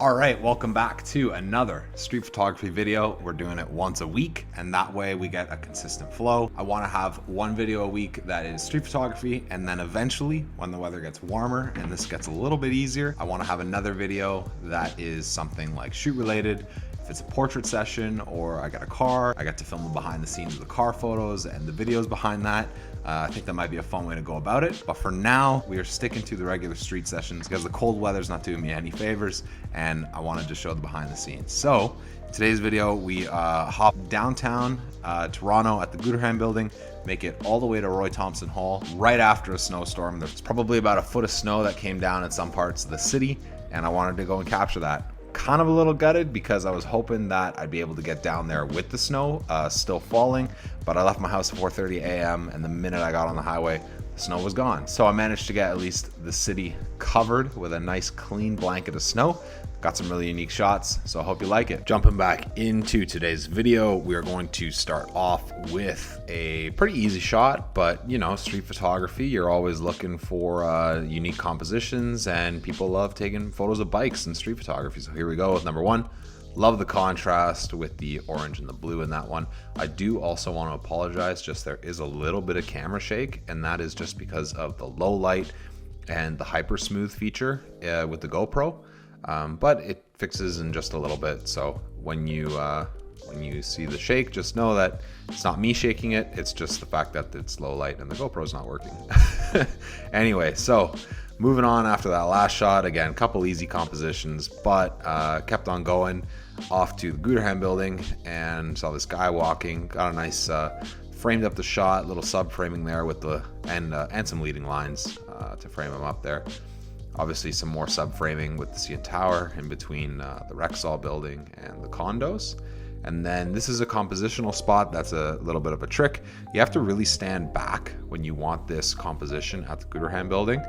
All right, welcome back to another street photography video. We're doing it once a week, and that way we get a consistent flow. I want to have one video a week that is street photography, and then eventually, when the weather gets warmer and this gets a little bit easier, I want to have another video that is something like shoot related. If it's a portrait session or I got a car, I got to film the behind the scenes of the car photos and the videos behind that. I think that might be a fun way to go about it. But for now, we are sticking to the regular street sessions because the cold weather's not doing me any favors and I wanted to show the behind the scenes. So in today's video, we hop downtown Toronto at the Gooderham building, make it all the way to Roy Thompson Hall right after a snowstorm. There's probably about a foot of snow that came down in some parts of the city, and I wanted to go and capture that. Kind of a little gutted because I was hoping that I'd be able to get down there with the snow still falling, but I left my house at 4:30 a.m. and the minute I got on the highway, the snow was gone. So I managed to get at least the city covered with a nice clean blanket of snow. Got some really unique shots, so I hope you like it. Jumping back into today's video, we are going to start off with a pretty easy shot, but you know, street photography, you're always looking for unique compositions, and people love taking photos of bikes in street photography. So here we go with number one. Love the contrast with the orange and the blue in that one. I do also want to apologize, just there is a little bit of camera shake, and that is just because of the low light and the hyper smooth feature with the GoPro. But it fixes in just a little bit. So when you see the shake, just know that it's not me shaking it. It's just the fact that it's low light and the GoPro's not working. Anyway, so moving on after that last shot, again, couple easy compositions, but kept on going off to the Gooderham building and saw this guy walking. Got a nice framed up the shot, little sub framing there with the and some leading lines to frame him up there. Obviously some more sub-framing with the CN Tower in between the Rexall building and the condos. And then this is a compositional spot that's a little bit of a trick. You have to really stand back when you want this composition at the Gooderham building.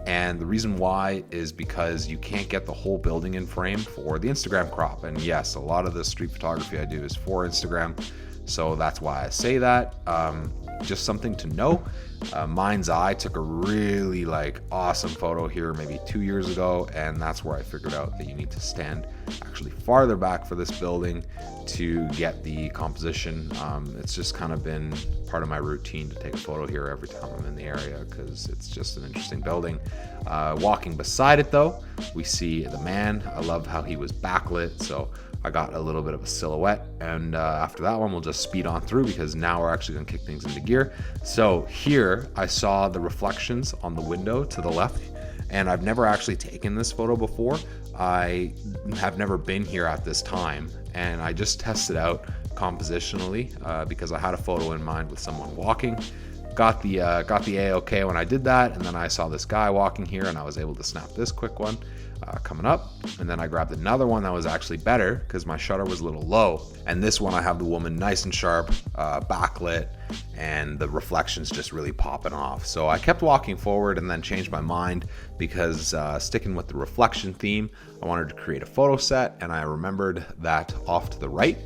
And the reason why is because you can't get the whole building in frame for the Instagram crop. And yes, a lot of the street photography I do is for Instagram. So that's why I say that. Just something to know. Mind's Eye took a really awesome photo here maybe 2 years ago, and that's where I figured out that you need to stand actually farther back for this building to get the composition. It's just kind of been part of my routine to take a photo here every time I'm in the area because it's just an interesting building. Walking beside it though, we see the man. I love how he was backlit, so I got a little bit of a silhouette, and after that one we'll just speed on through because now we're actually gonna kick things into gear. So here I saw the reflections on the window to the left, and I've never actually taken this photo before. I have never been here at this time, and I just tested out compositionally because I had a photo in mind with someone walking. Got the A-OK when I did that, and then I saw this guy walking here and I was able to snap this quick one coming up, and then I grabbed another one that was actually better because my shutter was a little low, and this one I have the woman nice and sharp, backlit, and the reflections just really popping off. So I kept walking forward and then changed my mind because sticking with the reflection theme, I wanted to create a photo set, and I remembered that off to the right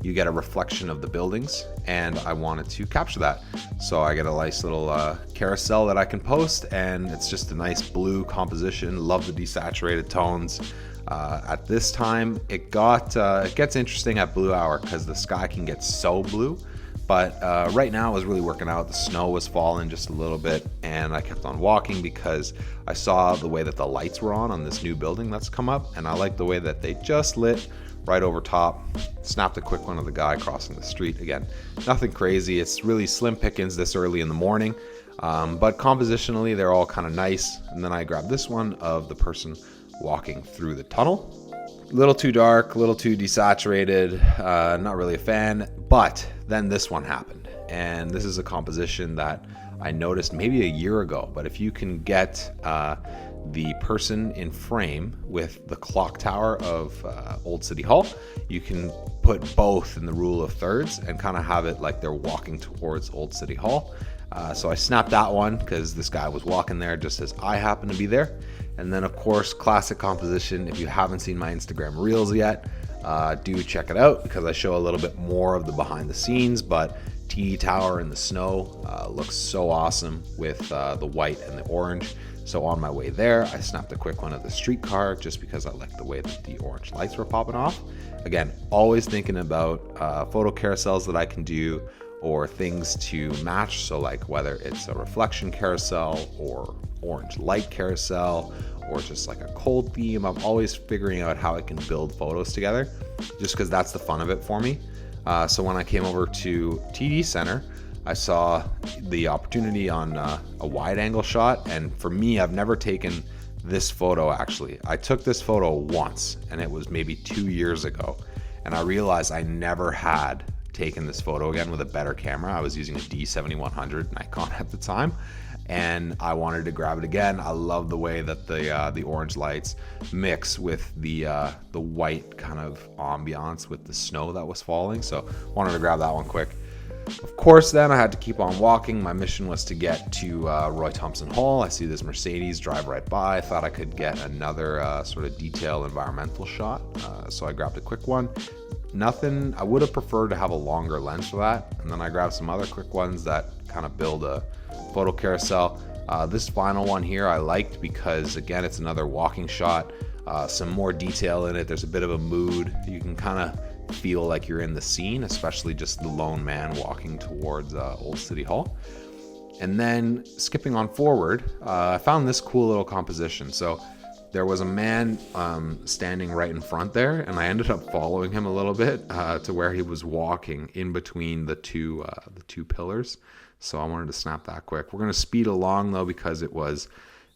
you get a reflection of the buildings, and I wanted to capture that. So I get a nice little carousel that I can post, and it's just a nice blue composition. Love the desaturated tones. At this time, it gets interesting at blue hour because the sky can get so blue, but right now it was really working out. The snow was falling just a little bit, and I kept on walking because I saw the way that the lights were on this new building that's come up, and I like the way that they just lit right over top. Snapped a quick one of the guy crossing the street. Again, nothing crazy. It's really slim pickings this early in the morning, but compositionally they're all kind of nice. And then I grabbed this one of the person walking through the tunnel. A little too dark, a little too desaturated, not really a fan. But then this one happened, and this is a composition that I noticed maybe a year ago. But if you can get the person in frame with the clock tower of Old City Hall, you can put both in the rule of thirds and kind of have it like they're walking towards Old City Hall. So I snapped that one because this guy was walking there just as I happened to be there. And then of course, classic composition. If you haven't seen my Instagram reels yet, do check it out because I show a little bit more of the behind the scenes, but TD Tower in the snow looks so awesome with the white and the orange. So on my way there, I snapped a quick one of the streetcar just because I liked the way that the orange lights were popping off. Again, always thinking about photo carousels that I can do or things to match. So like whether it's a reflection carousel or orange light carousel or just like a cold theme, I'm always figuring out how I can build photos together just because that's the fun of it for me. So when I came over to TD Center, I saw the opportunity on a wide angle shot. And for me, I've never taken this photo actually. I took this photo once and it was maybe 2 years ago. And I realized I never had taken this photo again with a better camera. I was using a D7100 Nikon at the time, and I wanted to grab it again. I love the way that the orange lights mix with the white kind of ambiance with the snow that was falling. So wanted to grab that one quick. Of course, then I had to keep on walking. My mission was to get to Roy Thompson Hall. I see this Mercedes drive right by. I thought I could get another sort of detail environmental shot. So I grabbed a quick one. Nothing, I would have preferred to have a longer lens for that. And then I grabbed some other quick ones that kind of build a photo carousel. This final one here I liked because again, it's another walking shot. Some more detail in it. There's a bit of a mood. You can kind of feel like you're in the scene, especially just the lone man walking towards Old City Hall. And then skipping on forward, I found this cool little composition. So there was a man standing right in front there, and I ended up following him a little bit to where he was walking in between the two pillars. So I wanted to snap that quick. We're going to speed along though because it was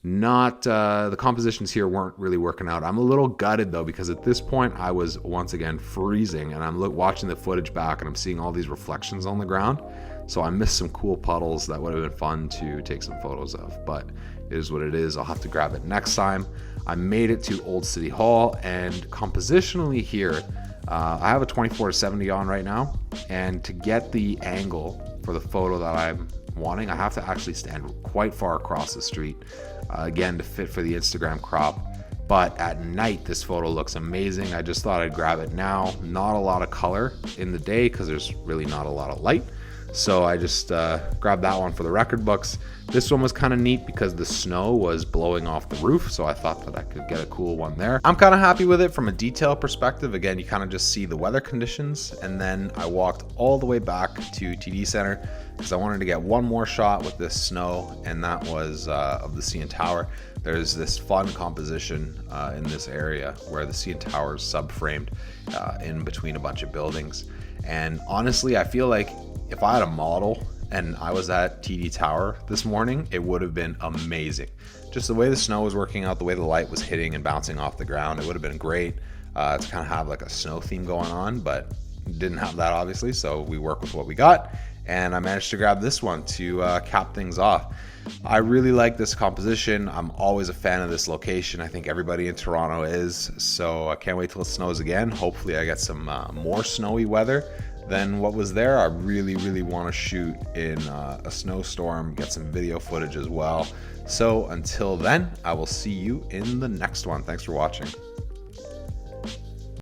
not the compositions here weren't really working out. I'm a little gutted though because at this point I was once again freezing, and I'm watching the footage back and I'm seeing all these reflections on the ground. So I missed some cool puddles that would have been fun to take some photos of, but it is what it is. I'll have to grab it next time. I made it to Old City Hall, and compositionally here, I have a 24-70 on right now, and to get the angle for the photo that I'm wanting, I have to actually stand quite far across the street, again, to fit for the Instagram crop. But at night, this photo looks amazing. I just thought I'd grab it now. Not a lot of color in the day because there's really not a lot of light. So I just grabbed that one for the record books. This one was kind of neat because the snow was blowing off the roof, so I thought that I could get a cool one there. I'm kind of happy with it from a detail perspective. Again, you kind of just see the weather conditions, and then I walked all the way back to TD Center because I wanted to get one more shot with this snow, and that was of the CN Tower. There's this fun composition in this area where the CN Tower is subframed in between a bunch of buildings. And honestly, I feel like if I had a model and I was at TD Tower this morning, it would have been amazing. Just the way the snow was working out, the way the light was hitting and bouncing off the ground, it would have been great to kind of have like a snow theme going on, but didn't have that obviously, so we work with what we got. And I managed to grab this one to cap things off. I really like this composition. I'm always a fan of this location. I think everybody in Toronto is, so I can't wait till it snows again. Hopefully I get some more snowy weather than what was there. I really want to shoot in a snowstorm, get some video footage as well. So until then, I will see you in the next one. Thanks for watching.